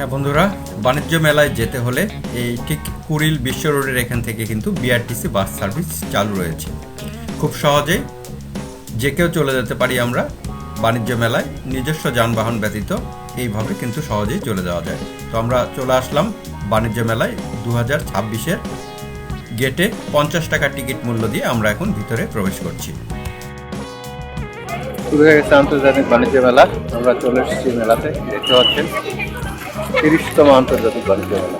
হ্যাঁ বন্ধুরা, বাণিজ্য মেলায় যেতে হলে এই ঠিক কুড়িল বিশ্ব রোডের এখান থেকে কিন্তু বিআরটিসি বাস সার্ভিস চালু রয়েছে। খুব সহজেই যে কেউ চলে যেতে পারি আমরা বাণিজ্য মেলায়, নিজস্ব যানবাহন ব্যতীত এইভাবে কিন্তু সহজেই চলে যাওয়া যায়। তো আমরা চলে আসলাম বাণিজ্য মেলায় 2026-এর গেটে। 50 টাকা টিকিট মূল্য দিয়ে আমরা এখন ভিতরে প্রবেশ করছি। শুরু হয়ে গেছে আন্তর্জাতিক বাণিজ্য মেলা। আমরা চলে এসেছি মেলাতে, দেখতে পাচ্ছেন 30তম আন্তর্জাতিক বাণিজ্য মেলা।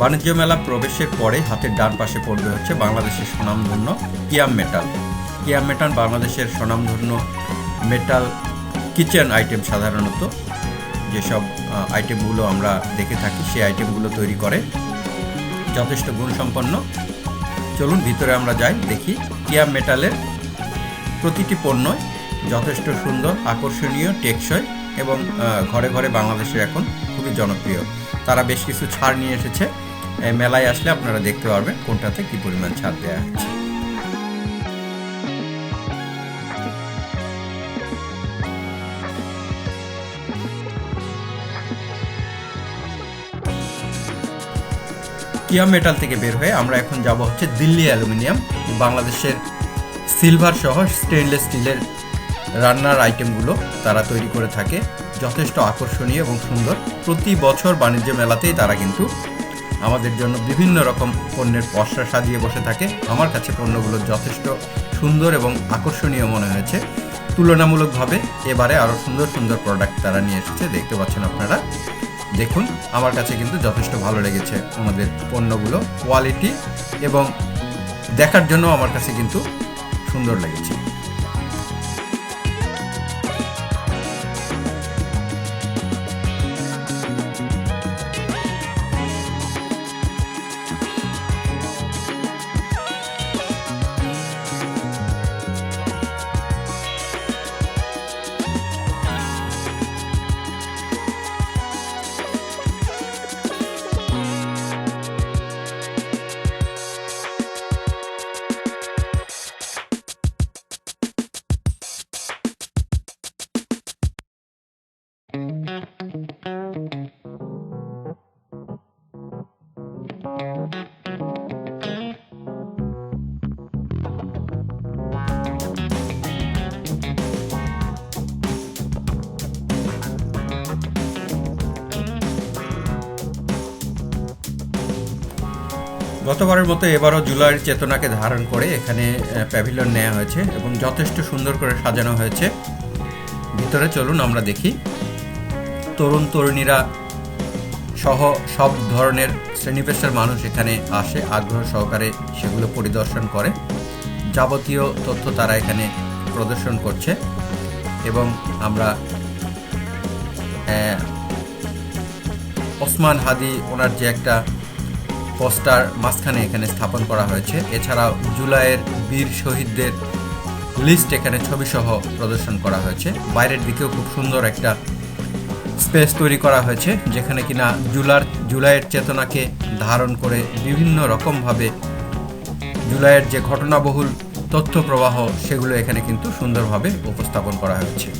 বাণিজ্য মেলা প্রবেশের পরে হাতের ডান পাশে পড়বে হচ্ছে বাংলাদেশের স্বনামধন্য কিয়াম মেটাল। কিয়াম মেটাল বাংলাদেশের স্বনামধন্য মেটাল কিচেন আইটেম, সাধারণত যেসব আইটেমগুলো আমরা দেখে থাকি সেই আইটেমগুলো তৈরি করে, যথেষ্ট গুণসম্পন্ন। চলুন ভিতরে আমরা যাই, দেখি কিয়াম মেটালের প্রতিটি পণ্যই যথেষ্ট সুন্দর, আকর্ষণীয়, টেকসই এবং ঘরে ঘরে বাংলাদেশের এখন খুবই জনপ্রিয়। তারা বেশ কিছু ছাড় নিয়ে এসেছে। মেলায় আসলে আপনারা দেখতে পারবেন কোনটাতে কি পরিমাণ ছাড় দেওয়া হচ্ছে। কিয়াম মেটাল থেকে বের হয়ে আমরা এখন যাব হচ্ছে দিল্লি অ্যালুমিনিয়াম। বাংলাদেশের সিলভার সহ স্টেনলেস স্টিলের রান্নার আইটেমগুলো তারা তৈরি করে থাকে, যথেষ্ট আকর্ষণীয় এবং সুন্দর। প্রতি বছর বাণিজ্য মেলাতেই তারা কিন্তু আমাদের জন্য বিভিন্ন রকম পণ্যের পসরা সাজিয়ে বসে থাকে। আমার কাছে পণ্যগুলো যথেষ্ট সুন্দর এবং আকর্ষণীয় মনে হয়েছে। তুলনামূলকভাবে এবারে আরও সুন্দর সুন্দর প্রোডাক্ট তারা নিয়ে এসেছে, দেখতে পাচ্ছেন আপনারা। দেখুন, আমার কাছে কিন্তু যথেষ্ট ভালো লেগেছে ওনাদের পণ্যগুলো, কোয়ালিটি এবং দেখার জন্য আমার কাছে কিন্তু সুন্দর লেগেছে। গতবারের মতো এবারও জুলাইয়ের চেতনাকে ধারণ করে এখানে প্যাভিলিয়ন নেওয়া হয়েছে এবং যথেষ্ট সুন্দর করে সাজানো হয়েছে। ভিতরে চলুন আমরা দেখি। তরুণ তরুণীরা সহ সব ধরনের শ্রেণীপেশার মানুষ এখানে আসে, আগ্রহ সহকারে সেগুলো পরিদর্শন করে। যাবতীয় তথ্য তারা এখানে প্রদর্শন করছে এবং আমরা ওসমান হাদি ওনার যে একটা পোস্টার মাঝখানে এখানে স্থাপন করা হয়েছে, এছাড়াও জুলাইয়ের বীর শহীদদের লিস্ট এখানে ছবিসহ প্রদর্শন করা হয়েছে। বাইরের দিকেও খুব সুন্দর একটা স্পেস তৈরি করা হয়েছে, যেখানে কিনা জুলাইয়ের চেতনাকে ধারণ করে বিভিন্ন রকমভাবে জুলাইয়ের যে ঘটনাবহুল তথ্য প্রবাহ সেগুলো এখানে কিন্তু সুন্দরভাবে উপস্থাপন করা হয়েছে।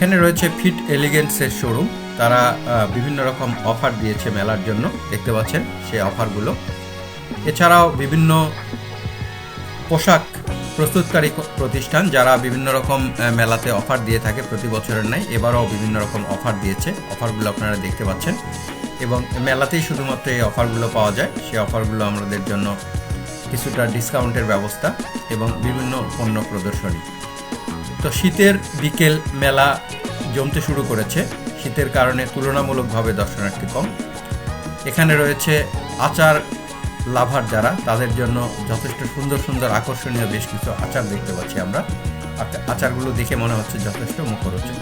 এখানে রয়েছে ফিট এলিগেন্সের শোরুম। তারা বিভিন্ন রকম অফার দিয়েছে মেলার জন্য, দেখতে পাচ্ছেন সেই অফারগুলো। এছাড়াও বিভিন্ন পোশাক প্রস্তুতকারী প্রতিষ্ঠান যারা বিভিন্ন রকম মেলাতে অফার দিয়ে থাকে প্রতি বছরের নাই, এবারও বিভিন্ন রকম অফার দিয়েছে। অফারগুলো আপনারা দেখতে পাচ্ছেন এবং মেলাতেই শুধুমাত্র এই অফারগুলো পাওয়া যায়। সেই অফারগুলো আমাদের জন্য কিছুটা ডিসকাউন্টের ব্যবস্থা এবং বিভিন্ন পণ্য প্রদর্শনী। তো শীতের বিকেল মেলা জমতে শুরু করেছে। শীতের কারণে তুলনামূলকভাবে দর্শনার্থী কম। এখানে রয়েছে আচার লাভার যারা, তাদের জন্য যথেষ্ট সুন্দর সুন্দর আকর্ষণীয় বেশ কিছু আচার দেখতে পাচ্ছি আমরা। আচারগুলো দেখে মনে হচ্ছে যথেষ্ট মুখরোচক।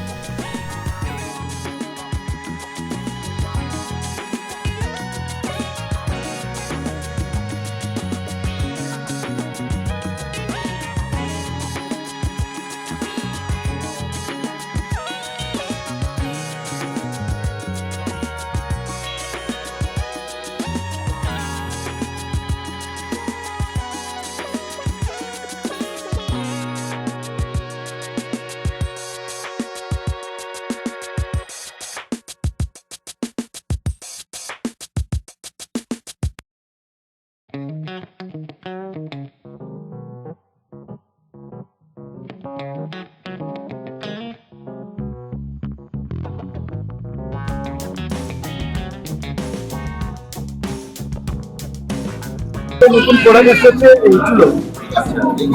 নতুন প্রোডাক্ট হচ্ছে এই চুলো,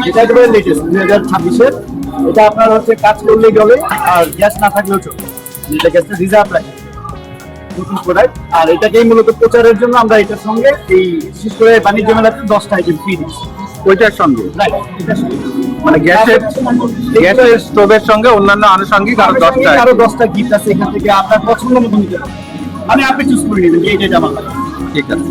এটা একেবারে লেটেস্ট 2026-এর। এটা আপনার হচ্ছে কাজ করলেই চলে আর গ্যাস না থাকলেও চলে, এটা গ্যাসটা রিজার্ভ রাখে, নতুন প্রোডাক্ট। আর এটাকেই মূলত প্রচারের জন্য আমরা এটার সঙ্গে এই বিশেষ করে বাণিজ্য মেলাতে 10টা আইটেম ফ্রি দিচ্ছি। ওইটার সঙ্গে মানে গ্যাসের স্টোভের সঙ্গে অন্যান্য আনুষঙ্গিক আরো 10টা গিফট আছে এখান থেকে, আপনার পছন্দ মতো নিতে পারেন, মানে আপনি চুজ করে নেবেন যে এইটা আমার লাগে। ঠিক আছে।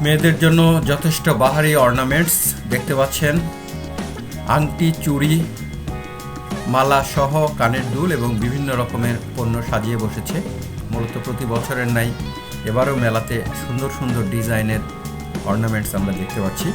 মেয়েদের জন্য যথেষ্ট বাহারি অর্নামেন্টস দেখতে পাচ্ছেন। আংটি, চুড়ি, মালা সহ কানের দুল এবং বিভিন্ন রকমের পণ্য সাজিয়ে বসেছে। মূলত প্রতি বছরের নাই এবারও মেলাতে সুন্দর সুন্দর ডিজাইনের অর্নামেন্টস আমরা দেখতে পাচ্ছি।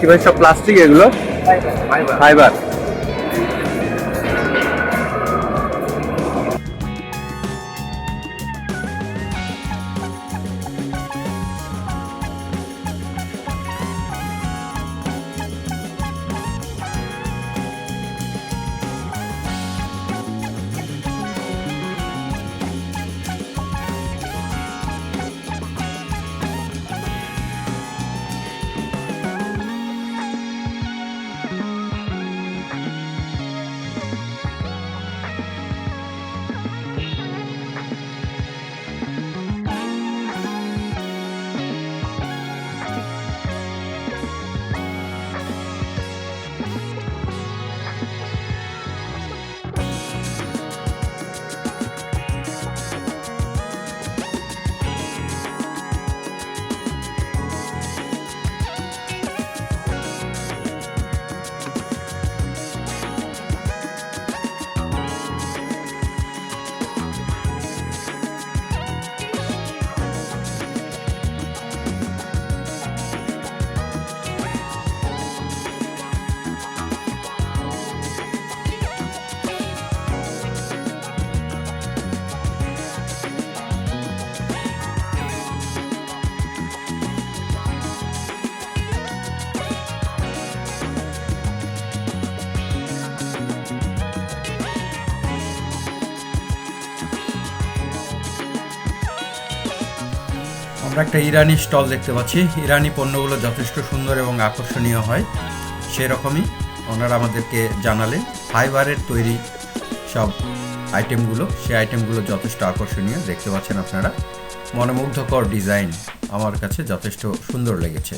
কি ভাই, সব প্লাস্টিক এগুলো? ফাইবার। আমরা একটা ইরানি স্টল দেখতে পাচ্ছি। ইরানি পণ্যগুলো যথেষ্ট সুন্দর এবং আকর্ষণীয় হয়, সেরকমই ওনারা আমাদেরকে জানালেন। ফাইবারের তৈরি সব আইটেমগুলো, সেই আইটেমগুলো যথেষ্ট আকর্ষণীয়। দেখতে পাচ্ছেন আপনারা, মনোমুগ্ধকর ডিজাইন, আমার কাছে যথেষ্ট সুন্দর লেগেছে।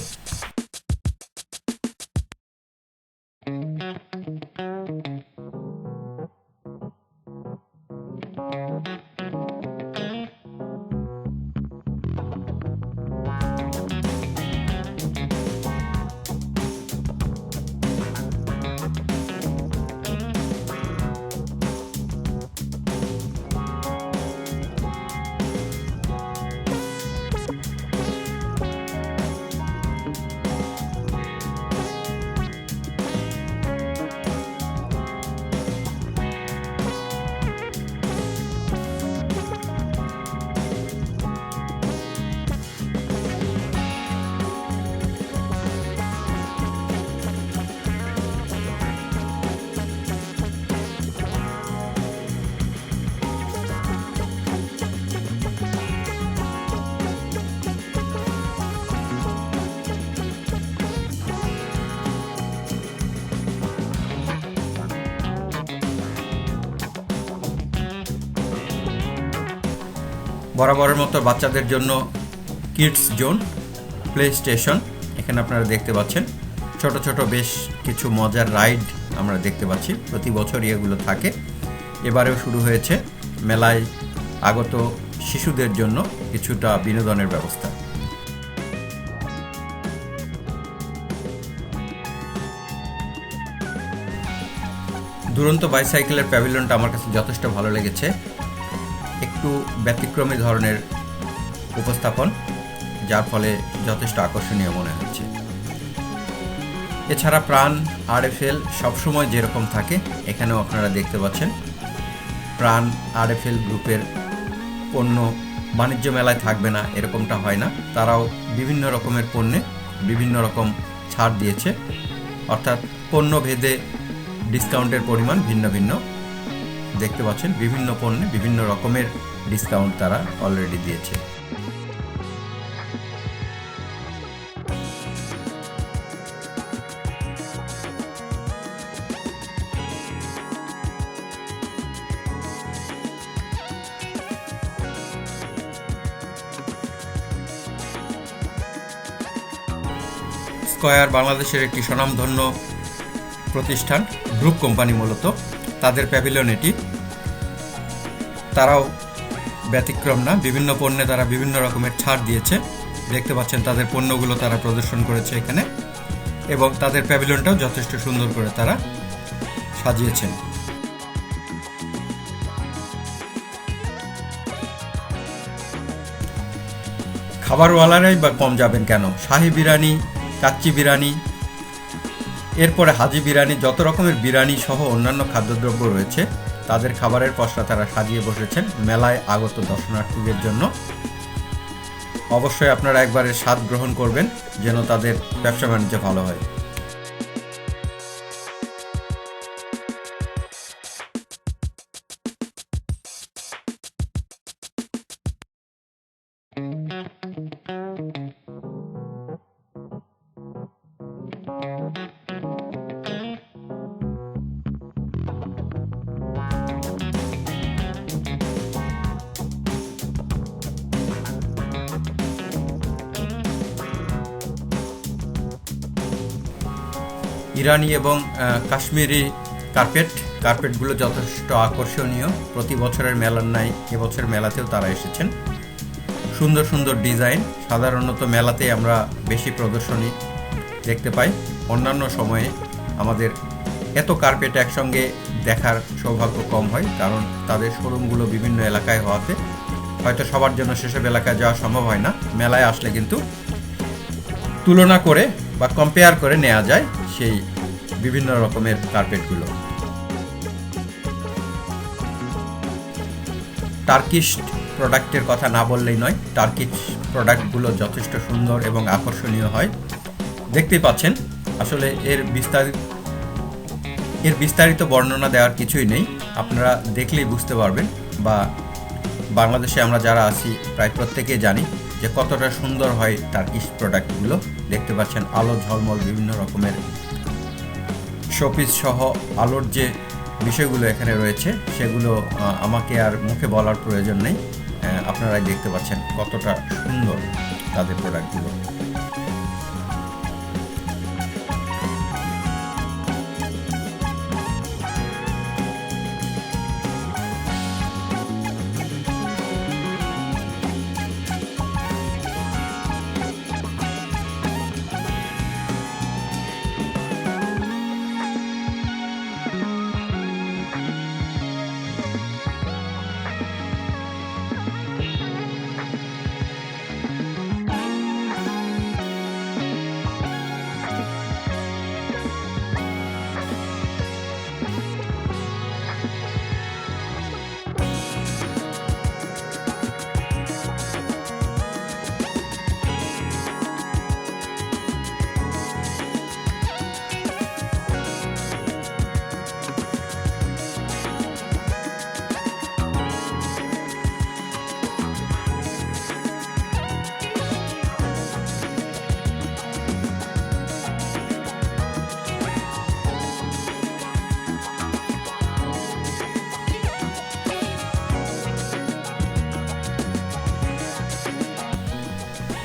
বরাবরের মতো বাচ্চাদের জন্য কিডস জোন, প্লে স্টেশন, এখানে আপনারা দেখতে পাচ্ছেন ছোট ছোট বেশ কিছু মজার রাইড আমরা দেখতে পাচ্ছি। প্রতি বছরই এগুলো থাকে, এবারেও শুরু হয়েছে মেলায় আগত শিশুদের জন্য কিছুটা বিনোদনের ব্যবস্থা। দুরন্ত বাইসাইকেলের প্যাভিলিয়নটা আমার কাছে যথেষ্ট ভালো লেগেছে। একটু ব্যতিক্রমী ধরনের উপস্থাপন, যার ফলে যথেষ্ট আকর্ষণীয় মনে হচ্ছে। এছাড়া প্রাণ আরএফএল সবসময় যেরকম থাকে, এখানেও আপনারা দেখতে পাচ্ছেন প্রাণ আরএফএল গ্রুপের পণ্য বাণিজ্য মেলায় থাকবে না এরকমটা হয় না। তারাও বিভিন্ন রকমের পণ্যে বিভিন্ন রকম ছাড় দিয়েছে, অর্থাৎ পণ্য ভেদে ডিসকাউন্টের পরিমাণ ভিন্ন ভিন্ন। দেখতে পাচ্ছেন বিভিন্ন পণ্যে বিভিন্ন রকমের ডিসকাউন্ট তারা অলরেডি দিয়েছে। স্কয়ার বাংলাদেশের একটি স্বনামধন্য প্রতিষ্ঠান, গ্রুপ কোম্পানি মূলত। তাদের প্যাভিলিয়ন এটি, তারাও ব্যতিক্রম না। বিভিন্ন পণ্যে তারা বিভিন্ন রকমের ছাড় দিয়েছে। দেখতে পাচ্ছেন তাদের পণ্যগুলো তারা প্রদর্শন করেছে এখানে, এবং তাদের প্যাভিলিয়নটাও যথেষ্ট সুন্দর করে তারা সাজিয়েছেন। খাবারওয়ালারাই বা কম যাবেন কেন? শাহী বিরিয়ানি, কাচ্চি বিরিয়ানি, এরপরে হাজি বিরিয়ানি, যত রকমের বিরিয়ানি সহ অন্যান্য খাদ্যদ্রব্য রয়েছে তাদের খাবারের পসরা তারা সাজিয়ে বসেছেন মেলায় আগত দর্শনার্থীদের জন্য। অবশ্যই আপনারা একবারে স্বাদ গ্রহণ করবেন যেন তাদের ব্যবসা বাণিজ্য ভালো হয়। ইরানি এবং কাশ্মীরি কার্পেটগুলো যথেষ্ট আকর্ষণীয়। প্রতি বছরের মেলার ন্যায় এবছর মেলাতেও তারা এসেছেন। সুন্দর সুন্দর ডিজাইন, সাধারণত মেলাতে আমরা বেশি প্রদর্শনী দেখতে পাই। অন্যান্য সময়ে আমাদের এত কার্পেট একসঙ্গে দেখার সৌভাগ্য কম হয়, কারণ তাদের শোরুমগুলো বিভিন্ন এলাকায় হওয়াতে হয়তো সবার জন্য সেসব এলাকায় যাওয়া সম্ভব হয় না। মেলায় আসলে কিন্তু তুলনা করে বা কম্পেয়ার করে নেওয়া যায় সেই বিভিন্ন রকমের কার্পেটগুলো। টার্কিশ প্রোডাক্টের কথা না বললেই নয়, টার্কিশ প্রোডাক্টগুলো যথেষ্ট সুন্দর এবং আকর্ষণীয় হয়। দেখতেই পাচ্ছেন, আসলে এর বিস্তারিত বর্ণনা দেওয়ার কিছুই নেই, আপনারা দেখলেই বুঝতে পারবেন। বা বাংলাদেশে আমরা যারা আছি প্রায় প্রত্যেকেই জানি যে কতটা সুন্দর হয় টার্কিশ প্রোডাক্টগুলো। দেখতে পাচ্ছেন আলো ঝলমল বিভিন্ন রকমের শোপিস সহ আলোর যে বিষয়গুলো এখানে রয়েছে সেগুলো আমাকে আর মুখে বলার প্রয়োজন নেই, আপনারাই দেখতে পাচ্ছেন কতটা সুন্দর তাদের প্রোডাক্টগুলো।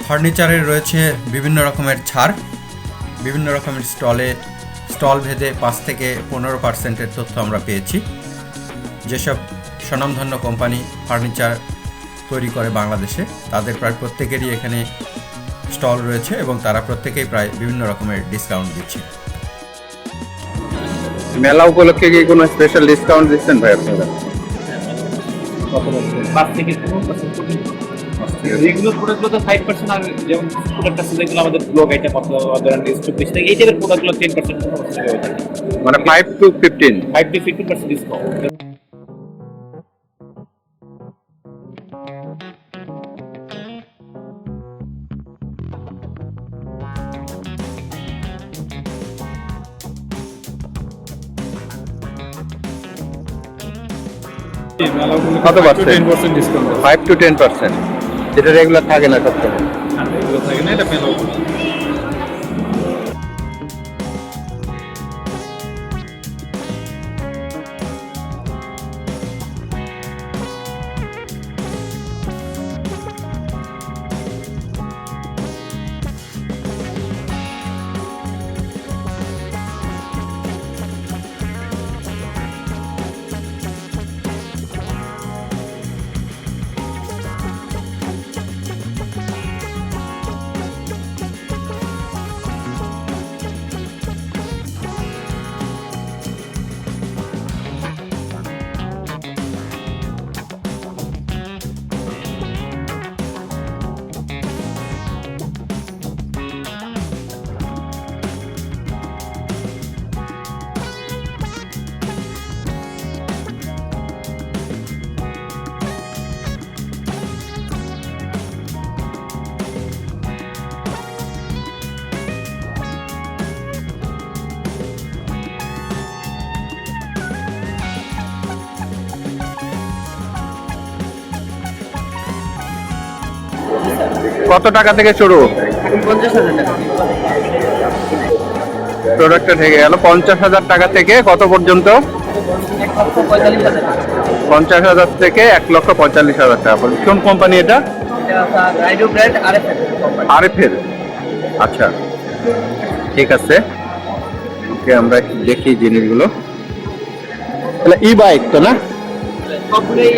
ফার্নিচারের রয়েছে বিভিন্ন রকমের ছাড়, বিভিন্ন রকমের স্টল ভেদে 5 থেকে 15% তথ্য আমরা পেয়েছি। যেসব স্বনামধন্য কোম্পানি ফার্নিচার তৈরি করে বাংলাদেশে, তাদের প্রায় প্রত্যেকেরই এখানে স্টল রয়েছে এবং তারা প্রত্যেকেই প্রায় বিভিন্ন রকমের ডিসকাউন্ট দিচ্ছে। মেলা উপলক্ষে কি কোনো স্পেশাল ডিসকাউন্ট দিচ্ছেন ভাই আপনারা? 5 থেকে 15% পর্যন্ত। রেগুলার প্রোডাক্টগুলো তো 5%, আর যেমন প্রোডাক্ট আছে যেগুলো আমাদের ব্লগ আইটেম অথবা স্টক বেশি থাকে, এই টাইপের প্রোডাক্টগুলো 10% হয়ে থাকে, মানে 5 to 15 ডিসকাউন্ট। কত পার্সেন্ট? 10% ডিসকাউন্ট 5 to 10%, যেটা রেগুলার থাকে না সবসময়। থাকে না, এটা মেলা কত টাকা থেকে শুরু? 50,000 টাকা। প্রোডাক্টটা থেকে গেল 50,000 টাকা থেকে কত পর্যন্ত? 1,45,000 টাকা। 50,000 থেকে 1,45,000 টাকা পর্যন্ত। কোন কোম্পানি এটা? এটা রাইডো ব্র্যান্ড আরএফএল কোম্পানি। আরএফএল। আচ্ছা, ঠিক আছে। ওকে, আমরা একটু দেখি জিনিসগুলো। তাহলে ই বাইক তো না, সবগুলোই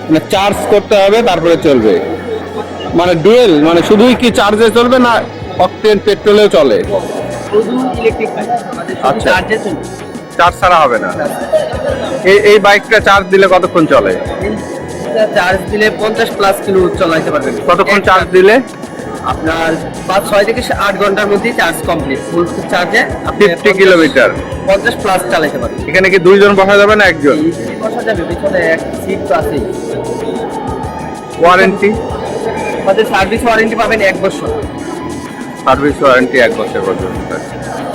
মানে চার্জ করতে হবে তারপরে চলবে, মানে ডুয়েল, মানে শুধুই কি চার্জে চলবে না অকটেন পেট্রোলেও চলে? শুধু ইলেকট্রিক বাইক, আমাদের শুধু আচ্ছা। চার্জে চলবে। চার্জ ছাড়া হবে না? এই বাইকটা চার্জ দিলে কতক্ষণ চলে? এটা চার্জ দিলে 50+ কিলো চালাতে পারবেন। কতক্ষণ চার্জ দিলে? আপনার 5-6 থেকে 8 ঘন্টার মধ্যেই চার্জ কমপ্লিট। ফুল চার্জে আপনি 50 কিলোমিটার। 50+ চালাতে পারবেন। এখানে কি দুইজন বসা যাবে না একজন? ইজিলি বসা যাবে, পিছনে এক সিট তো আছেই। ওয়ারেন্টি? আমাদের সার্ভিস ওয়ারেন্টি পাবেন 1 বছর, সার্ভিস ওয়ারেন্টি 1 বছর পর্যন্ত।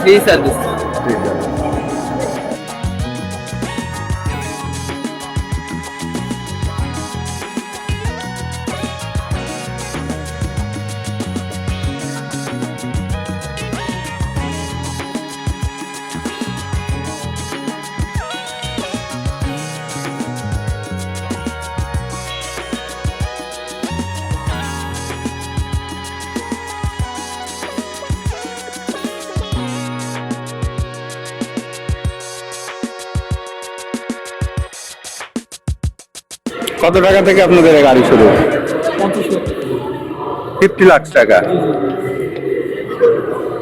Free service. ঠিক আছে। কত টাকা থেকে আপনাদের এই গাড়ি শুরু? 50 লাখ টাকা।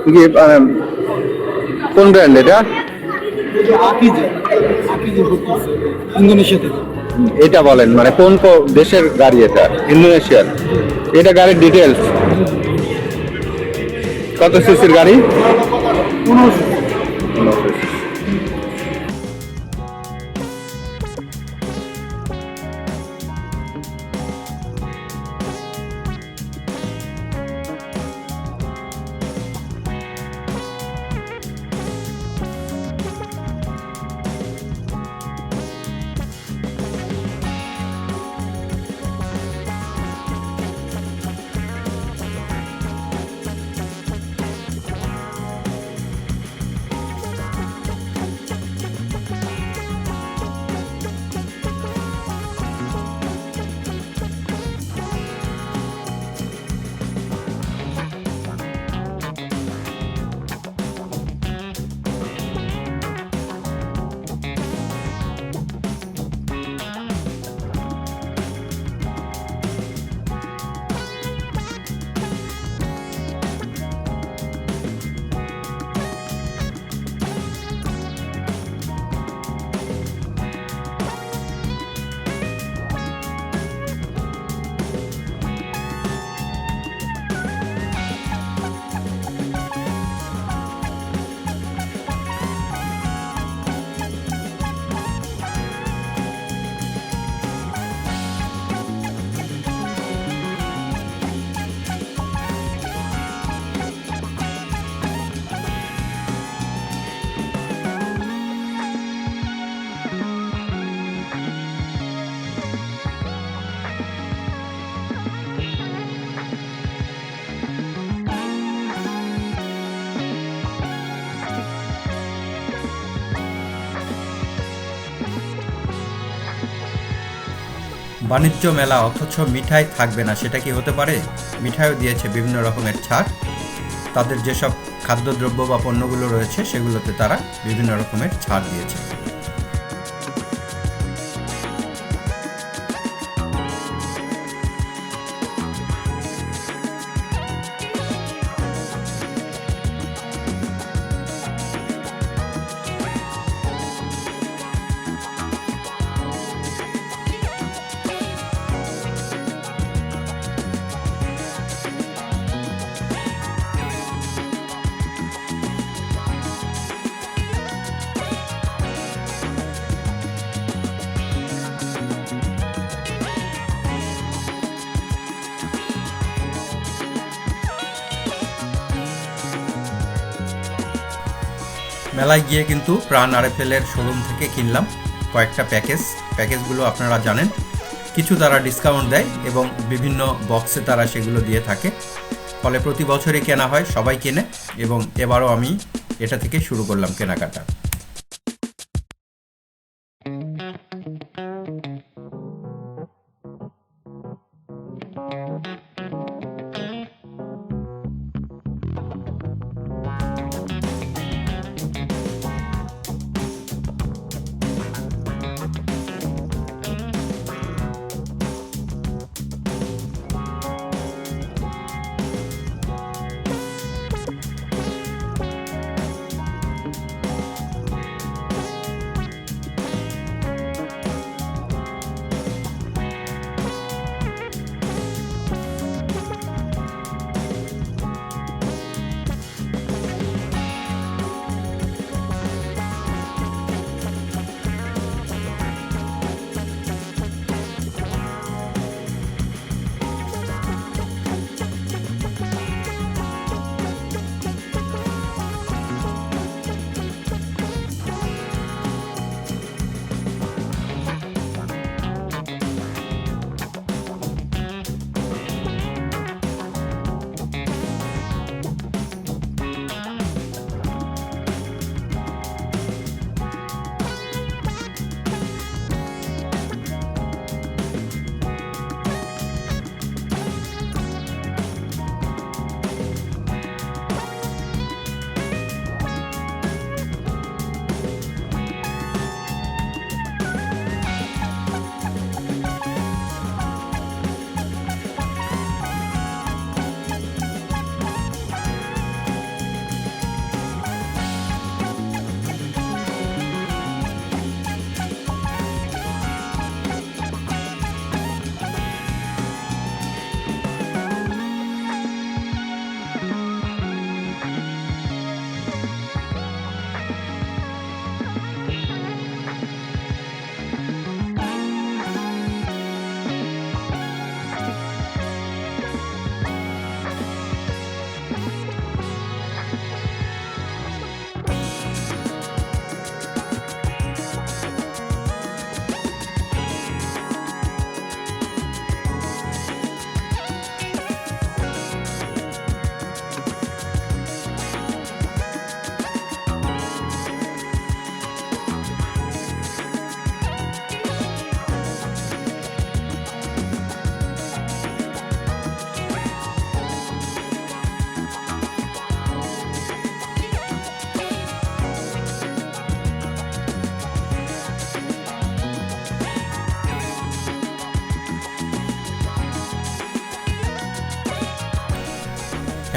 কি মানে কোন ব্র্যান্ড এটা? ইন্দোনেশিয়া থেকে। এটা বলেন, মানে কোন দেশের গাড়ি এটা? ইন্দোনেশিয়ার। এটা গাড়ির ডিটেলস। কত সিসির গাড়ি? 1500 cc। বাণিজ্য মেলা অথচ মিঠাই থাকবে না, সেটা কি হতে পারে? মিঠাইও দিয়েছে বিভিন্ন রকমের ছাড়। তাদের যেসব খাদ্যদ্রব্য বা পণ্যগুলো রয়েছে সেগুলোতে তারা বিভিন্ন রকমের ছাড় দিয়েছে। মেলায় গিয়ে কিন্তু প্রাণ আরএফএল এর শোরুম থেকে কিনলাম কয়েকটা প্যাকেজগুলো আপনারা জানেন। কিছু তারা ডিসকাউন্ট দেয় এবং বিভিন্ন বক্সে তারা সেগুলো দিয়ে থাকে, ফলে প্রতি বছরই কেনা হয়, সবাই কেনে এবং এবারও আমি এটা থেকে শুরু করলাম কেনাকাটা।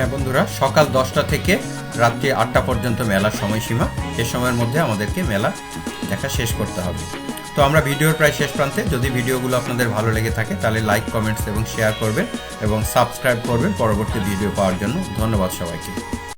হ্যাঁ বন্ধুরা, সকাল 10টা থেকে রাত্রি 8টা পর্যন্ত মেলার সময়সীমা। এ সময়ের মধ্যে আমাদেরকে মেলা দেখা শেষ করতে হবে। তো আমরা ভিডিওর প্রায় শেষ প্রান্তে। যদি ভিডিওগুলো আপনাদের ভালো লেগে থাকে তাহলে লাইক, কমেন্টস এবং শেয়ার করবেন এবং সাবস্ক্রাইব করবেন পরবর্তী ভিডিও পাওয়ার জন্য। ধন্যবাদ সবাইকে।